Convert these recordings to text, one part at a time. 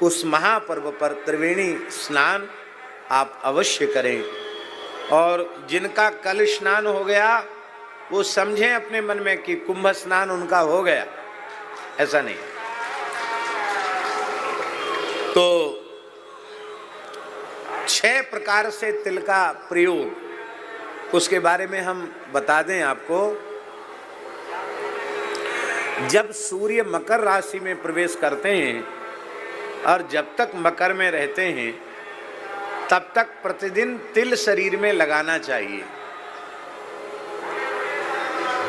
उस महापर्व पर त्रिवेणी स्नान आप अवश्य करें। और जिनका कल स्नान हो गया वो समझें अपने मन में कि कुंभ स्नान उनका हो गया, ऐसा नहीं। तो 6 प्रकार से तिल का प्रयोग, उसके बारे में हम बता दें आपको। जब सूर्य मकर राशि में प्रवेश करते हैं और जब तक मकर में रहते हैं तब तक प्रतिदिन तिल शरीर में लगाना चाहिए।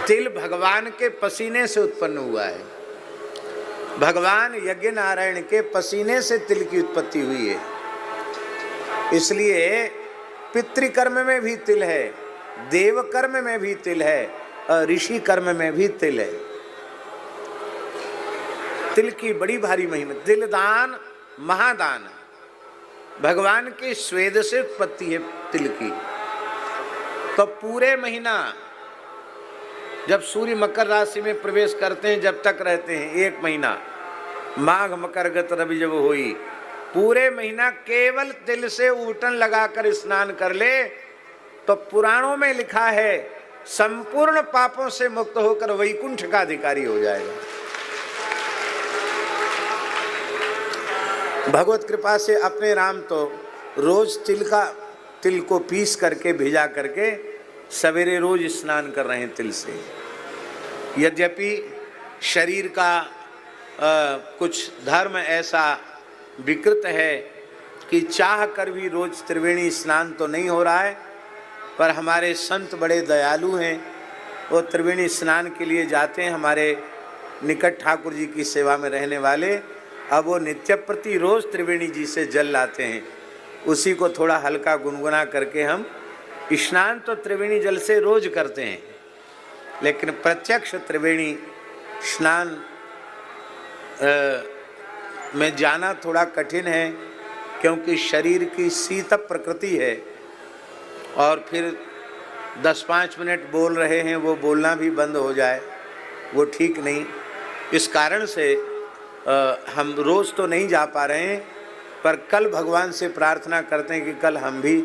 तिल भगवान के पसीने से उत्पन्न हुआ है। भगवान यज्ञ नारायण के पसीने से तिल की उत्पत्ति हुई है। इसलिए पितृकर्म में भी तिल है, देव कर्म में भी तिल है और ऋषि कर्म में भी तिल है। तिल की बड़ी भारी महिमा। तिल दान महादान, भगवान के स्वेद से उत्पत्ति है तिल की। तो पूरे महीना जब सूर्य मकर राशि में प्रवेश करते हैं जब तक रहते हैं, 1 महीना, माघ मकर गत रवि जब हुई, पूरे महीना केवल तिल से ऊटन लगाकर स्नान कर ले तो पुराणों में लिखा है संपूर्ण पापों से मुक्त होकर वैकुंठ का अधिकारी हो जाएगा। भगवत कृपा से अपने राम तो रोज तिल को पीस करके भिजा करके सवेरे रोज स्नान कर रहे हैं तिल से। यद्यपि शरीर का कुछ धर्म ऐसा विकृत है कि चाह कर भी रोज त्रिवेणी स्नान तो नहीं हो रहा है, पर हमारे संत बड़े दयालु हैं, वो त्रिवेणी स्नान के लिए जाते हैं। हमारे निकट ठाकुर जी की सेवा में रहने वाले अब वो नित्य प्रति रोज त्रिवेणी जी से जल लाते हैं। उसी को थोड़ा हल्का गुनगुना करके हम स्नान तो त्रिवेणी जल से रोज करते हैं, लेकिन प्रत्यक्ष त्रिवेणी स्नान में जाना थोड़ा कठिन है, क्योंकि शरीर की शीत प्रकृति है और फिर 10-5 मिनट बोल रहे हैं वो बोलना भी बंद हो जाए, वो ठीक नहीं। इस कारण से हम रोज़ तो नहीं जा पा रहे हैं, पर कल भगवान से प्रार्थना करते हैं कि कल हम भी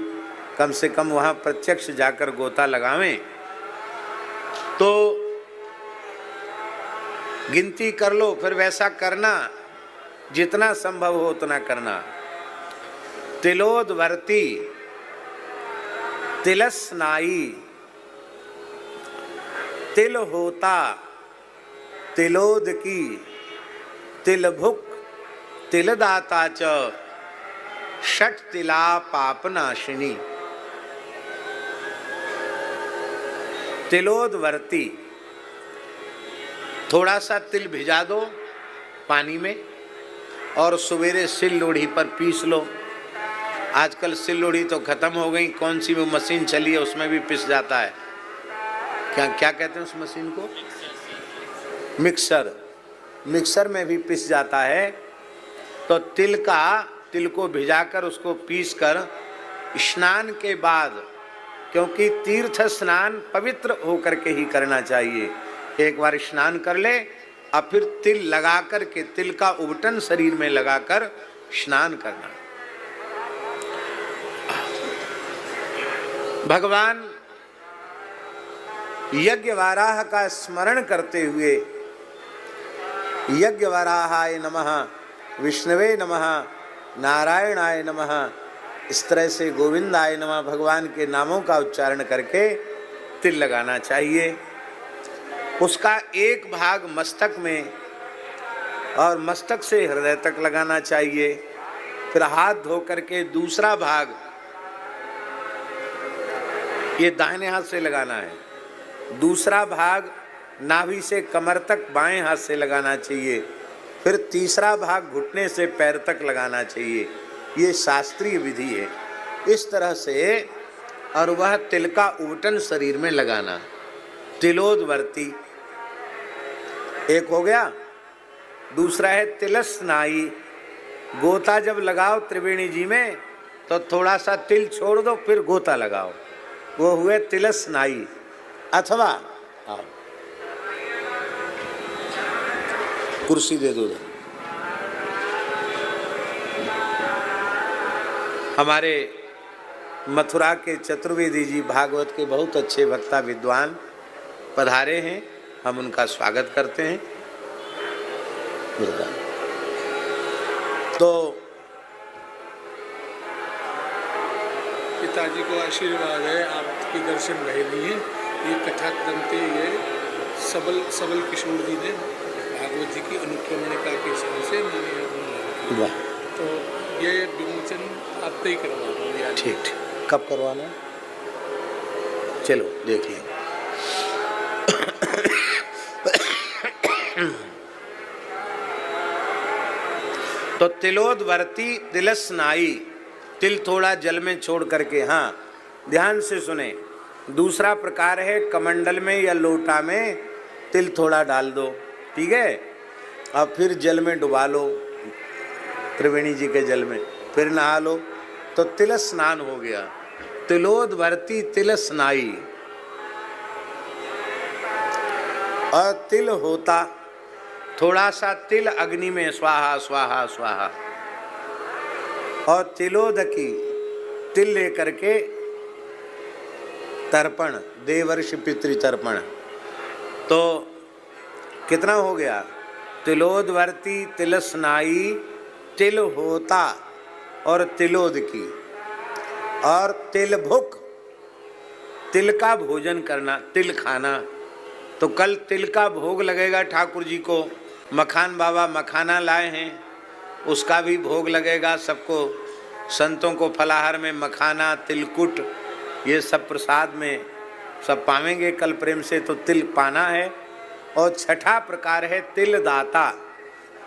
कम से कम वहाँ प्रत्यक्ष जाकर गोता लगावें। तो गिनती कर लो, फिर वैसा करना, जितना संभव हो उतना करना। तिलोदवर्ती, तिलस्नाई, तिल होता, तिलोदकी, तिलभुक, तिलदाता च, षट तिला पापनाशिनी। तिलोदवर्ती, थोड़ा सा तिल भिजा दो पानी में और सवेरे सिल लोढ़ी पर पीस लो। आजकल सिल लोढ़ी तो खत्म हो गई, कौन सी वो मशीन चली है उसमें भी पिस जाता है। क्या कहते हैं उस मशीन को? मिक्सर। मिक्सर में भी पिस जाता है। तो तिल को भिजाकर उसको पीसकर स्नान के बाद, क्योंकि तीर्थ स्नान पवित्र होकर के ही करना चाहिए, एक बार स्नान कर ले और फिर तिल लगा कर के, तिल का उबटन शरीर में लगाकर स्नान करना। भगवान यज्ञ वाराह का स्मरण करते हुए यज्ञ वराहाय नमः, विष्णवे नमः, नारायणाय नमः, इस तरह से गोविंदाय नमः भगवान के नामों का उच्चारण करके तिल लगाना चाहिए। उसका एक भाग मस्तक में और मस्तक से हृदय तक लगाना चाहिए। फिर हाथ धो करके दूसरा भाग ये दाहिने हाथ से लगाना है, दूसरा भाग नाभि से कमर तक बाएं हाथ से लगाना चाहिए, फिर तीसरा भाग घुटने से पैर तक लगाना चाहिए। ये शास्त्रीय विधि है। इस तरह से, और वह तिल का उबटन शरीर में लगाना। तिलोदवर्ती एक हो गया। दूसरा है तिलस्नाई। गोता जब लगाओ त्रिवेणी जी में तो थोड़ा सा तिल छोड़ दो, फिर गोता लगाओ, वो हुए तिलस्नाई। अथवा कुर्सी दे दो। हमारे मथुरा के चतुर्वेदी जी भागवत के बहुत अच्छे वक्ता विद्वान पधारे हैं, हम उनका स्वागत करते हैं। तो पिताजी को आशीर्वाद है, आपके दर्शन भय नहीं है। ये कथा ग्रंथी ये सबल किशोर जी ने भागवत जी की अनुक्रमणिका के हिसाब से मैंने, तो ये विमोचन आप ही करवा दो। ठीक ठीक, कब करवाना है? चलो देख लें। तो तिलोदवर्ती तिलस्नाई, तिल थोड़ा जल में छोड़ करके, हाँ ध्यान से सुने। दूसरा प्रकार है कमंडल में या लोटा में तिल थोड़ा डाल दो, ठीक है, और फिर जल में डुबा लो, त्रिवेणी जी के जल में, फिर नहा लो, तो तिल स्नान हो गया। तिलोदवर्ती तिल स्नाई। और तिल होता, थोड़ा सा तिल अग्नि में स्वाहा स्वाहा स्वाहा, और तिलोदकी तिल लेकर के तर्पण, देवर्षि पितृ तर्पण। तो कितना हो गया? तिलोदवर्ती तिल स्नाई, तिल होता और तिलोदकी, और तिल भुक, तिल का भोजन करना, तिल खाना। तो कल तिल का भोग लगेगा ठाकुर जी को, मखान बाबा मखाना लाए हैं, उसका भी भोग लगेगा सबको। संतों को फलाहार में मखाना, तिलकुट, ये सब प्रसाद में सब पावेंगे कल प्रेम से। तो तिल पाना है। और छठा प्रकार है तिल दाता,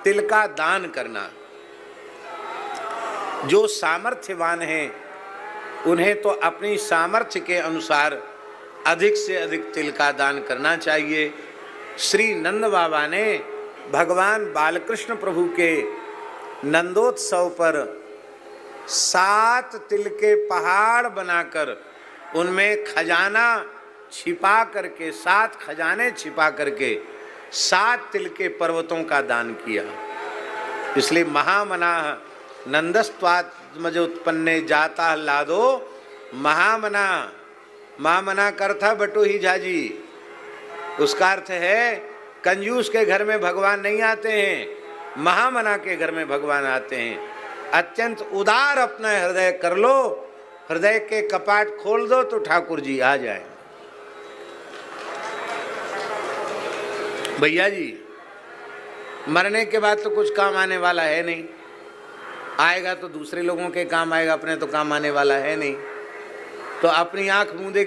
तिल का दान करना। जो सामर्थ्यवान हैं उन्हें तो अपनी सामर्थ्य के अनुसार अधिक से अधिक तिल का दान करना चाहिए। श्री नंद बाबा ने भगवान बालकृष्ण प्रभु के नंदोत्सव पर 7 तिल के पहाड़ बनाकर उनमें खजाना छिपा करके, 7 खजाने छिपा करके 7 तिल के पर्वतों का दान किया। इसलिए महामनाः नंदस्त्वात्मजोत्पन्ने जाता लादो महामना। महामना का अर्थ है बटू ही झाजी। उसका अर्थ है कंजूस के घर में भगवान नहीं आते हैं, महामना के घर में भगवान आते हैं। अत्यंत उदार अपना हृदय कर लो, हृदय के कपाट खोल दो तो ठाकुर जी आ जाए। भैया जी, मरने के बाद तो कुछ काम आने वाला है नहीं, आएगा तो दूसरे लोगों के काम आएगा, अपने तो काम आने वाला है नहीं। तो अपनी आंख मूंदने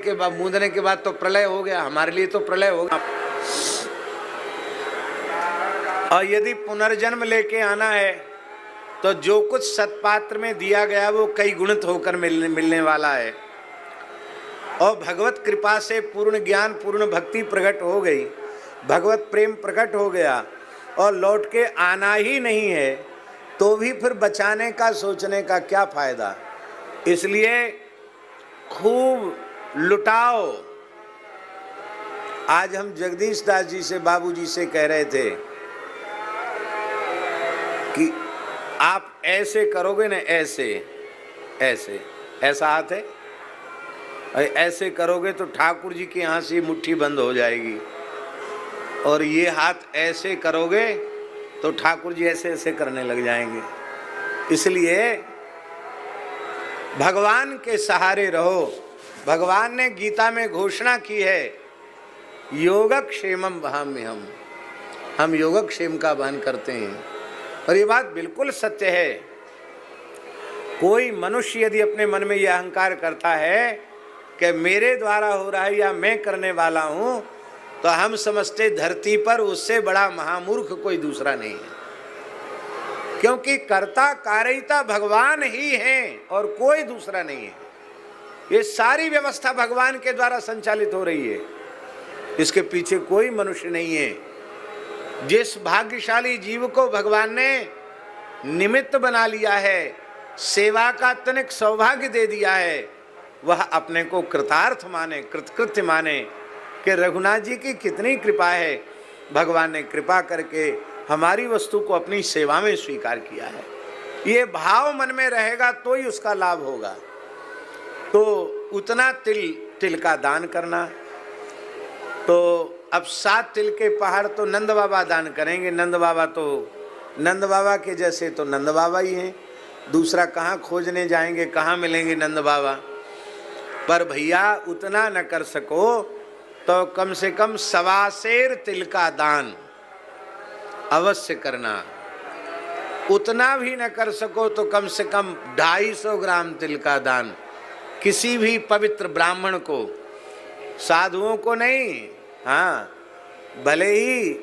के बाद तो प्रलय हो गया, हमारे लिए तो प्रलय हो गया। और यदि पुनर्जन्म लेके आना है तो जो कुछ सत्पात्र में दिया गया वो कई गुणित होकर मिलने वाला है। और भगवत कृपा से पूर्ण ज्ञान, पूर्ण भक्ति प्रकट हो गई, भगवत प्रेम प्रकट हो गया और लौट के आना ही नहीं है, तो भी फिर बचाने का सोचने का क्या फायदा। इसलिए खूब लुटाओ। आज हम जगदीश दास जी से, बाबूजी से कह रहे थे कि आप ऐसे करोगे ना, ऐसे ऐसे, ऐसा हाथ है, ऐसे करोगे तो ठाकुर जी के यहाँ से मुट्ठी बंद हो जाएगी, और ये हाथ ऐसे करोगे तो ठाकुर जी ऐसे ऐसे करने लग जाएंगे। इसलिए भगवान के सहारे रहो। भगवान ने गीता में घोषणा की है, योगक्षेमम वहाम्यहम्, हम योगक्षेम का वहन करते हैं। और ये बात बिल्कुल सत्य है। कोई मनुष्य यदि अपने मन में यह अहंकार करता है कि मेरे द्वारा हो रहा है या मैं करने वाला हूं, तो हम समझते धरती पर उससे बड़ा महामूर्ख कोई दूसरा नहीं है। क्योंकि कर्ता कारिता भगवान ही हैं और कोई दूसरा नहीं है। ये सारी व्यवस्था भगवान के द्वारा संचालित हो रही है, इसके पीछे कोई मनुष्य नहीं है। जिस भाग्यशाली जीव को भगवान ने निमित्त बना लिया है, सेवा का तनिक सौभाग्य दे दिया है, वह अपने को कृतार्थ माने, कृतकृत्य माने कि रघुनाथ जी की कितनी कृपा है। भगवान ने कृपा करके हमारी वस्तु को अपनी सेवा में स्वीकार किया है। ये भाव मन में रहेगा तो ही उसका लाभ होगा। तो उतना तिल का दान करना। तो अब 7 तिल के पहाड़ तो नंद बाबा दान करेंगे। नंद बाबा के जैसे तो नंद बाबा ही हैं, दूसरा कहाँ खोजने जाएंगे, कहाँ मिलेंगे नंद बाबा। पर भैया उतना न कर सको तो कम से कम 1.25 सेर तिल का दान अवश्य करना। उतना भी न कर सको तो कम से कम 250 ग्राम तिल का दान किसी भी पवित्र ब्राह्मण को, साधुओं को नहीं, हाँ भले ही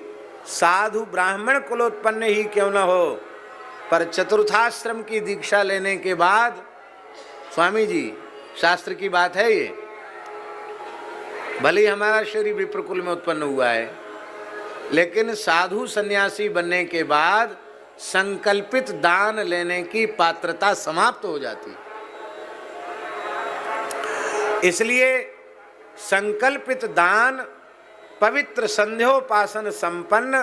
साधु ब्राह्मण कुलोत्पन्न ही क्यों न हो, पर चतुर्थाश्रम की दीक्षा लेने के बाद, स्वामी जी शास्त्र की बात है ये, भले ही हमारा शरीर विप्र कुल में उत्पन्न हुआ है, लेकिन साधु सन्यासी बनने के बाद संकल्पित दान लेने की पात्रता समाप्त हो जाती। इसलिए संकल्पित दान पवित्र संध्योपासन संपन्न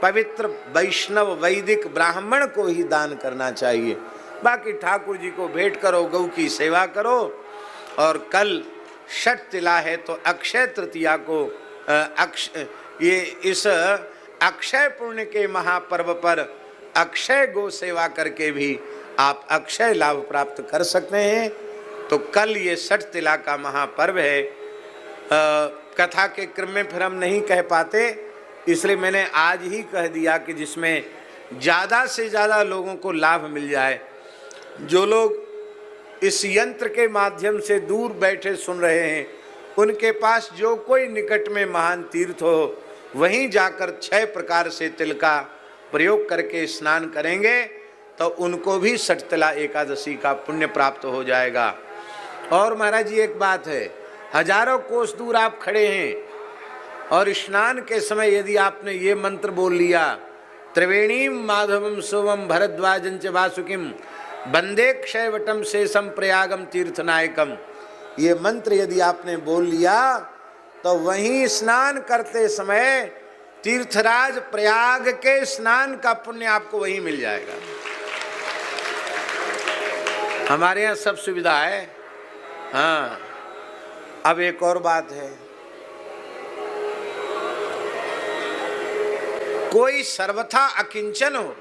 पवित्र वैष्णव वैदिक ब्राह्मण को ही दान करना चाहिए। बाकी ठाकुर जी को भेंट करो, गौ की सेवा करो। और कल षठ तिला है तो अक्षय तृतीया को ये इस अक्षय पुण्य के महापर्व पर अक्षय गो सेवा करके भी आप अक्षय लाभ प्राप्त कर सकते हैं। तो कल ये षठ तिला का महापर्व है। कथा के क्रम में फिर हम नहीं कह पाते, इसलिए मैंने आज ही कह दिया कि जिसमें ज़्यादा से ज़्यादा लोगों को लाभ मिल जाए। जो लोग इस यंत्र के माध्यम से दूर बैठे सुन रहे हैं, उनके पास जो कोई निकट में महान तीर्थ हो, वहीं जाकर 6 प्रकार से तिल का प्रयोग करके स्नान करेंगे तो उनको भी षठ तिला एकादशी का पुण्य प्राप्त हो जाएगा। और महाराज जी एक बात है, हजारों कोस दूर आप खड़े हैं और स्नान के समय यदि आपने ये मंत्र बोल लिया, त्रिवेणीम माधवम सोमम भरद्वाजं च वासुकिम वंदे क्षयवटम शेषम प्रयागम तीर्थनायकम, ये मंत्र यदि आपने बोल लिया तो वहीं स्नान करते समय तीर्थराज प्रयाग के स्नान का पुण्य आपको वहीं मिल जाएगा। हमारे यहाँ सब सुविधा है। हाँ, अब एक और बात है, कोई सर्वथा अकिंचन हो,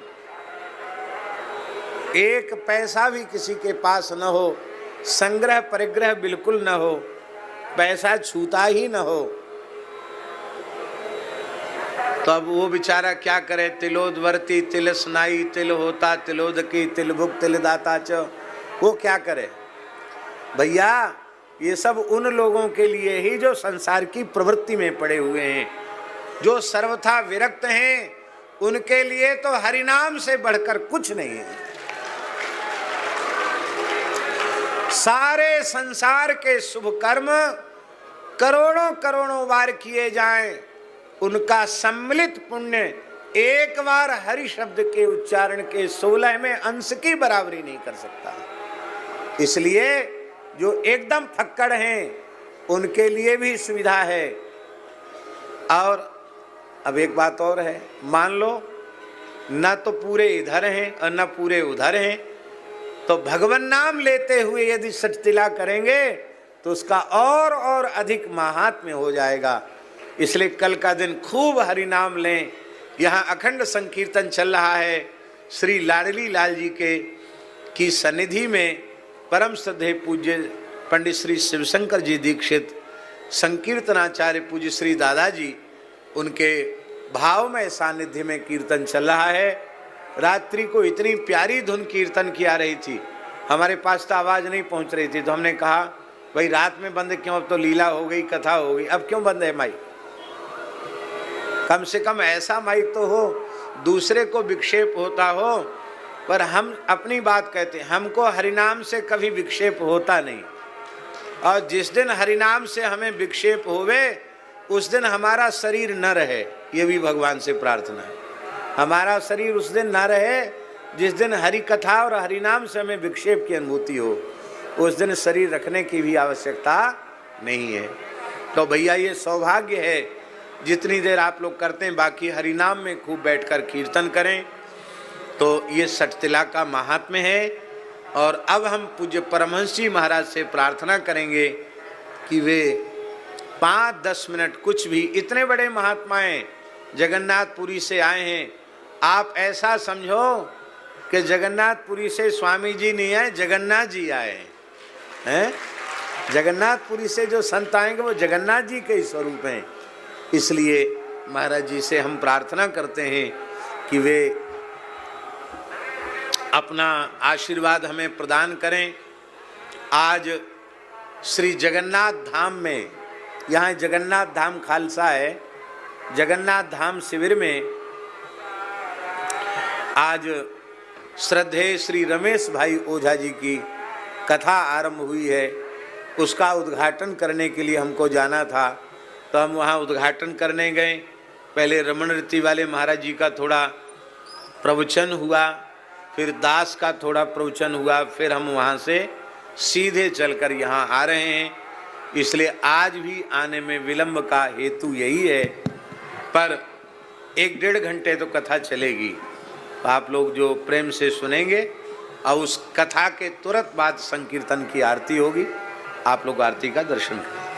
एक पैसा भी किसी के पास न हो, संग्रह परिग्रह बिल्कुल न हो, पैसा छूता ही न हो, तो अब वो बेचारा क्या करे। तिलोदवर्ती तिल स्नाई तिल होता तिलोदकी तिल भुक तिल दाता च, वो क्या करे भैया। ये सब उन लोगों के लिए ही जो संसार की प्रवृत्ति में पड़े हुए हैं, जो सर्वथा विरक्त हैं, उनके लिए तो हरिनाम से बढ़कर कुछ नहीं है। सारे संसार के शुभ कर्म करोड़ों करोड़ों बार किए जाएं, उनका सम्मिलित पुण्य एक बार हरि शब्द के उच्चारण के 16वें अंश की बराबरी नहीं कर सकता। इसलिए जो एकदम फक्कड़ हैं उनके लिए भी सुविधा है। और अब एक बात और है, मान लो न तो पूरे इधर हैं और न पूरे उधर हैं, तो भगवान नाम लेते हुए यदि षठ तिला करेंगे तो उसका और अधिक महात्म्य हो जाएगा। इसलिए कल का दिन खूब हरि नाम लें। यहाँ अखंड संकीर्तन चल रहा है। श्री लाडली लाल जी की सन्निधि में परम श्रद्धेय पूज्य पंडित श्री शिवशंकर जी दीक्षित, संकीर्तनाचार्य पूज्य श्री दादाजी, उनके भावमय सानिध्य में कीर्तन चल रहा है। रात्रि को इतनी प्यारी धुन कीर्तन की आ रही थी, हमारे पास तो आवाज़ नहीं पहुंच रही थी, तो हमने कहा भाई रात में बंद क्यों, अब तो लीला हो गई, कथा हो गई, अब क्यों बंद है माइक। कम से कम ऐसा माइक तो हो, दूसरे को विक्षेप होता हो। पर हम अपनी बात कहते हैं, हमको हरिनाम से कभी विक्षेप होता नहीं, और जिस दिन हरिनाम से हमें विक्षेप होवे उस दिन हमारा शरीर न रहे, ये भी भगवान से प्रार्थना है। हमारा शरीर उस दिन न रहे जिस दिन हरि कथा और हरिनाम से हमें विक्षेप की अनुभूति हो, उस दिन शरीर रखने की भी आवश्यकता नहीं है। तो भैया ये सौभाग्य है जितनी देर आप लोग करते हैं, बाकी हरिनाम में खूब बैठकर कीर्तन करें। तो ये सठतिला का महात्म्य है। और अब हम पूज्य परमहंस जी महाराज से प्रार्थना करेंगे कि वे 5-10 मिनट कुछ भी, इतने बड़े महात्माएं जगन्नाथपुरी से आए हैं, आप ऐसा समझो कि जगन्नाथपुरी से स्वामी जी नहीं आए, जगन्नाथ जी आए हैं। जगन्नाथपुरी से जो संत आएंगे वो जगन्नाथ जी के ही स्वरूप हैं। इसलिए महाराज जी से हम प्रार्थना करते हैं कि वे अपना आशीर्वाद हमें प्रदान करें। आज श्री जगन्नाथ धाम में, यहाँ जगन्नाथ धाम खालसा है, जगन्नाथ धाम शिविर में आज श्रद्धेय श्री रमेश भाई ओझा जी की कथा आरंभ हुई है। उसका उद्घाटन करने के लिए हमको जाना था, तो हम वहाँ उद्घाटन करने गए। पहले रमण रीति वाले महाराज जी का थोड़ा प्रवचन हुआ, फिर दास का थोड़ा प्रवचन हुआ, फिर हम वहाँ से सीधे चलकर यहाँ आ रहे हैं। इसलिए आज भी आने में विलंब का हेतु यही है, पर 1-1.5 घंटे तो कथा चलेगी। आप लोग जो प्रेम से सुनेंगे, और उस कथा के तुरंत बाद संकीर्तन की आरती होगी। आप लोग आरती का दर्शन करें।